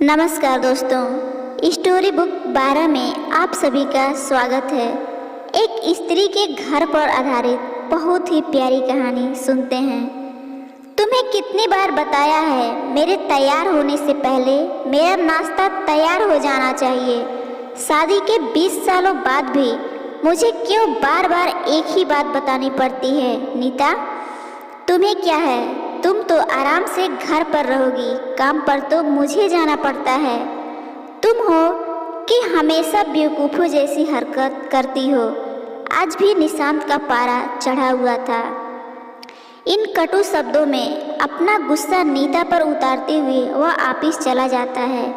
नमस्कार दोस्तों, story book 12 में आप सभी का स्वागत है। एक स्त्री के घर पर आधारित बहुत ही प्यारी कहानी सुनते हैं। तुम्हें कितनी बार बताया है, मेरे तैयार होने से पहले मेरा नाश्ता तैयार हो जाना चाहिए। शादी के 20 सालों बाद भी मुझे क्यों बार बार एक ही बात बतानी पड़ती है? नीता, तुम्हें क्या है? तुम तो आराम से घर पर रहोगी, काम पर तो मुझे जाना पड़ता है। तुम हो कि हमेशा बेवकूफ़ों जैसी हरकत करती हो। आज भी निशांत का पारा चढ़ा हुआ था। इन कटु शब्दों में अपना गुस्सा नीता पर उतारते हुए वह ऑफिस चला जाता है।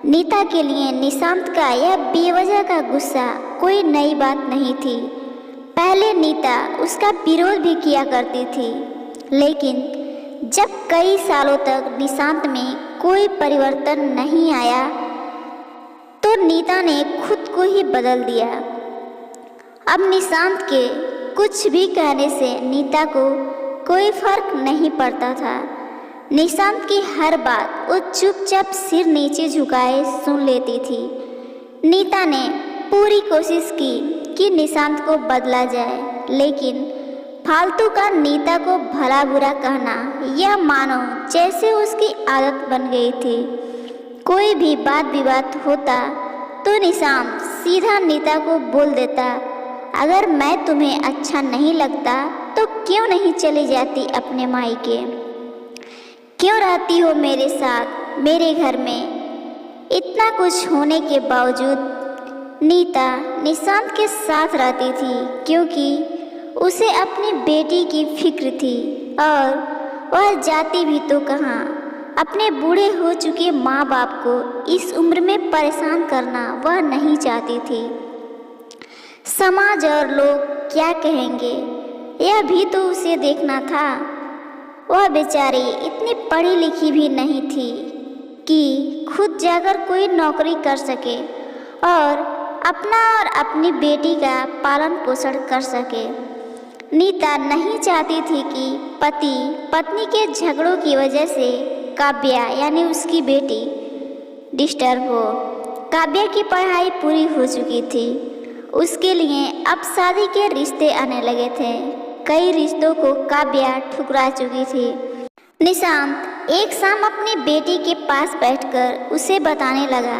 नीता के लिए निशांत का यह बेवजह का गुस्सा कोई नई बात नहीं थी। पहले नीता उसका विरोध भी किया करती थी, लेकिन जब कई सालों तक निशांत में कोई परिवर्तन नहीं आया तो नीता ने खुद को ही बदल दिया। अब निशांत के कुछ भी कहने से नीता को कोई फर्क नहीं पड़ता था। निशांत की हर बात वो चुपचाप सिर नीचे झुकाए सुन लेती थी। नीता ने पूरी कोशिश की कि निशांत को बदला जाए, लेकिन फालतू का नीता को भला बुरा कहना यह मानो जैसे उसकी आदत बन गई थी। कोई भी बात विवाद होता तो निशांत सीधा नीता को बोल देता, अगर मैं तुम्हें अच्छा नहीं लगता तो क्यों नहीं चली जाती अपने मायके? क्यों रहती हो मेरे साथ मेरे घर में? इतना कुछ होने के बावजूद नीता निशांत के साथ रहती थी, क्योंकि उसे अपनी बेटी की फिक्र थी। और वह जाती भी तो कहाँ, अपने बूढ़े हो चुके माँ बाप को इस उम्र में परेशान करना वह नहीं चाहती थी। समाज और लोग क्या कहेंगे, यह भी तो उसे देखना था। वह बेचारी इतनी पढ़ी लिखी भी नहीं थी कि खुद जाकर कोई नौकरी कर सके और अपना और अपनी बेटी का पालन पोषण कर सके। नीता नहीं चाहती थी कि पति पत्नी के झगड़ों की वजह से काव्या यानी उसकी बेटी डिस्टर्ब हो। काव्या की पढ़ाई पूरी हो चुकी थी, उसके लिए अब शादी के रिश्ते आने लगे थे। कई रिश्तों को काव्या ठुकरा चुकी थी। निशांत एक शाम अपनी बेटी के पास बैठकर उसे बताने लगा,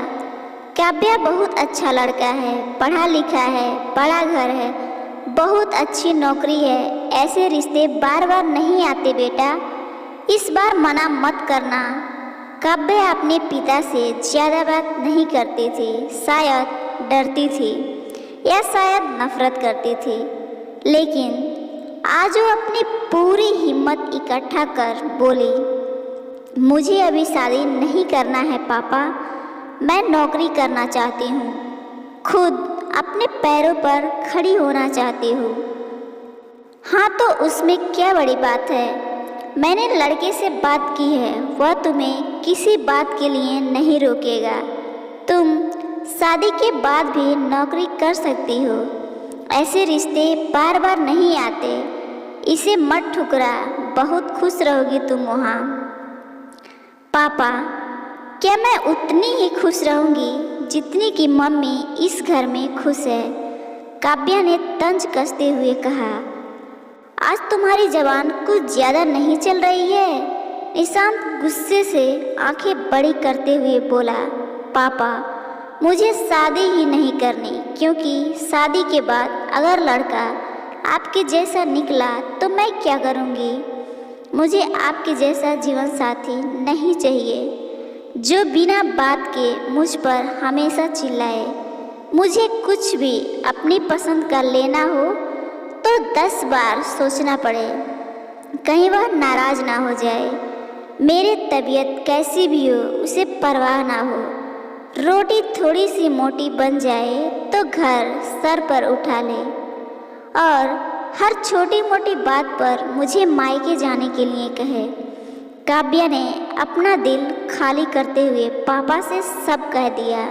काव्या बहुत अच्छा लड़का है, पढ़ा लिखा है, बड़ा घर है, बहुत अच्छी नौकरी है। ऐसे रिश्ते बार बार नहीं आते बेटा, इस बार मना मत करना। काव्या अपने पिता से ज़्यादा बात नहीं करती थी, शायद डरती थी या शायद नफरत करती थी, लेकिन आज वो अपनी पूरी हिम्मत इकट्ठा कर बोली, मुझे अभी शादी नहीं करना है पापा, मैं नौकरी करना चाहती हूँ, खुद अपने पैरों पर खड़ी होना चाहती हूँ। हाँ तो उसमें क्या बड़ी बात है? मैंने लड़के से बात की है, वह तुम्हें किसी बात के लिए नहीं रोकेगा। तुम शादी के बाद भी नौकरी कर सकती हो। ऐसे रिश्ते बार बार नहीं आते, इसे मत ठुकरा, बहुत खुश रहोगी तुम वहाँ। पापा, क्या मैं उतनी ही खुश रहूँगी जितनी कि मम्मी इस घर में खुश है? काव्या ने तंज कसते हुए कहा, आज तुम्हारी जबान कुछ ज़्यादा नहीं चल रही है? निशांत गुस्से से आंखें बड़ी करते हुए बोला, पापा मुझे शादी ही नहीं करनी, क्योंकि शादी के बाद अगर लड़का आपके जैसा निकला तो मैं क्या करूँगी? मुझे आपके जैसा जीवन साथी नहीं चाहिए जो बिना बात के मुझ पर हमेशा चिल्लाए। मुझे कुछ भी अपनी पसंद का लेना हो तो 10 बार सोचना पड़े, कहीं वह नाराज़ ना हो जाए। मेरी तबीयत कैसी भी हो उसे परवाह ना हो। रोटी थोड़ी सी मोटी बन जाए तो घर सर पर उठा ले, और हर छोटी मोटी बात पर मुझे मायके जाने के लिए कहे। काव्या ने अपना दिल खाली करते हुए पापा से सब कह दिया।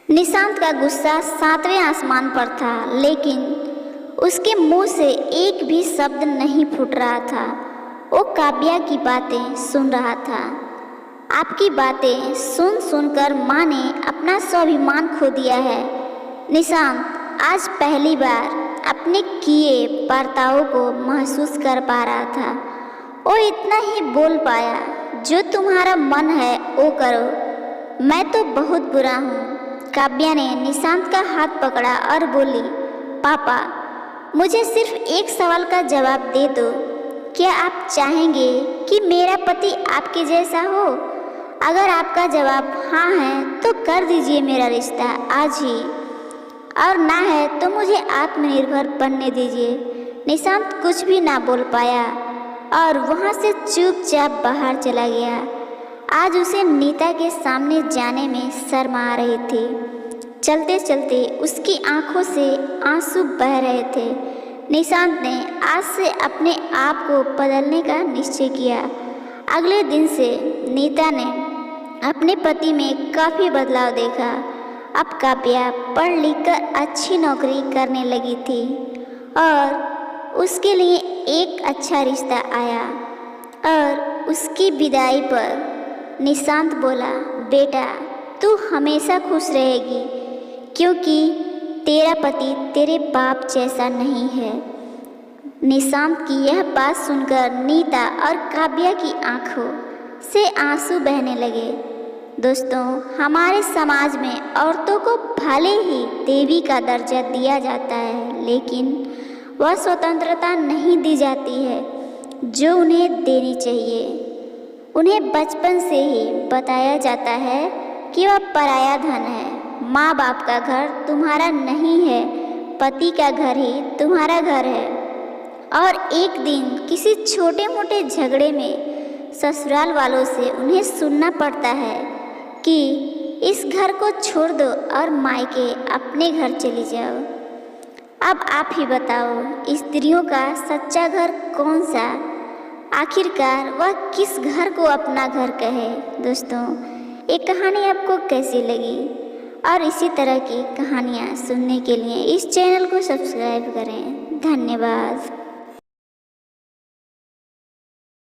निशांत का गुस्सा 7वें आसमान पर था, लेकिन उसके मुंह से एक भी शब्द नहीं फूट रहा था। वो काव्या की बातें सुन रहा था। आपकी बातें सुन सुनकर माँ ने अपना स्वाभिमान खो दिया है। निशांत आज पहली बार अपने किए बर्ताव को महसूस कर पा रहा था। वो इतना ही बोल पाया, जो तुम्हारा मन है वो करो, मैं तो बहुत बुरा हूँ। काव्या ने निशांत का हाथ पकड़ा और बोली, पापा मुझे सिर्फ एक सवाल का जवाब दे दो, क्या आप चाहेंगे कि मेरा पति आपके जैसा हो? अगर आपका जवाब हाँ है तो कर दीजिए मेरा रिश्ता आज ही, और ना है तो मुझे आत्मनिर्भर बनने दीजिए। निशांत कुछ भी ना बोल पाया और वहाँ से चुपचाप बाहर चला गया। आज उसे नीता के सामने जाने में शर्म आ रही थी। चलते चलते उसकी आंखों से आंसू बह रहे थे। निशांत ने आज से अपने आप को बदलने का निश्चय किया। अगले दिन से नीता ने अपने पति में काफ़ी बदलाव देखा। अब काव्या पढ़ लिख कर अच्छी नौकरी करने लगी थी और उसके लिए एक अच्छा रिश्ता आया। और उसकी विदाई पर निशांत बोला, बेटा तू हमेशा खुश रहेगी, क्योंकि तेरा पति तेरे बाप जैसा नहीं है। निशांत की यह बात सुनकर नीता और काव्या की आंखों से आंसू बहने लगे। दोस्तों, हमारे समाज में औरतों को भले ही देवी का दर्जा दिया जाता है, लेकिन वह स्वतंत्रता नहीं दी जाती है जो उन्हें देनी चाहिए। उन्हें बचपन से ही बताया जाता है कि वह पराया धन है। माँ बाप का घर तुम्हारा नहीं है, पति का घर ही तुम्हारा घर है। और एक दिन किसी छोटे मोटे झगड़े में ससुराल वालों से उन्हें सुनना पड़ता है कि इस घर को छोड़ दो और मायके अपने घर चली जाओ। अब आप ही बताओ, स्त्रियों का सच्चा घर कौन सा? आखिरकार वह किस घर को अपना घर कहे? दोस्तों, ये कहानी आपको कैसी लगी? और इसी तरह की कहानियाँ सुनने के लिए इस चैनल को सब्सक्राइब करें। धन्यवाद।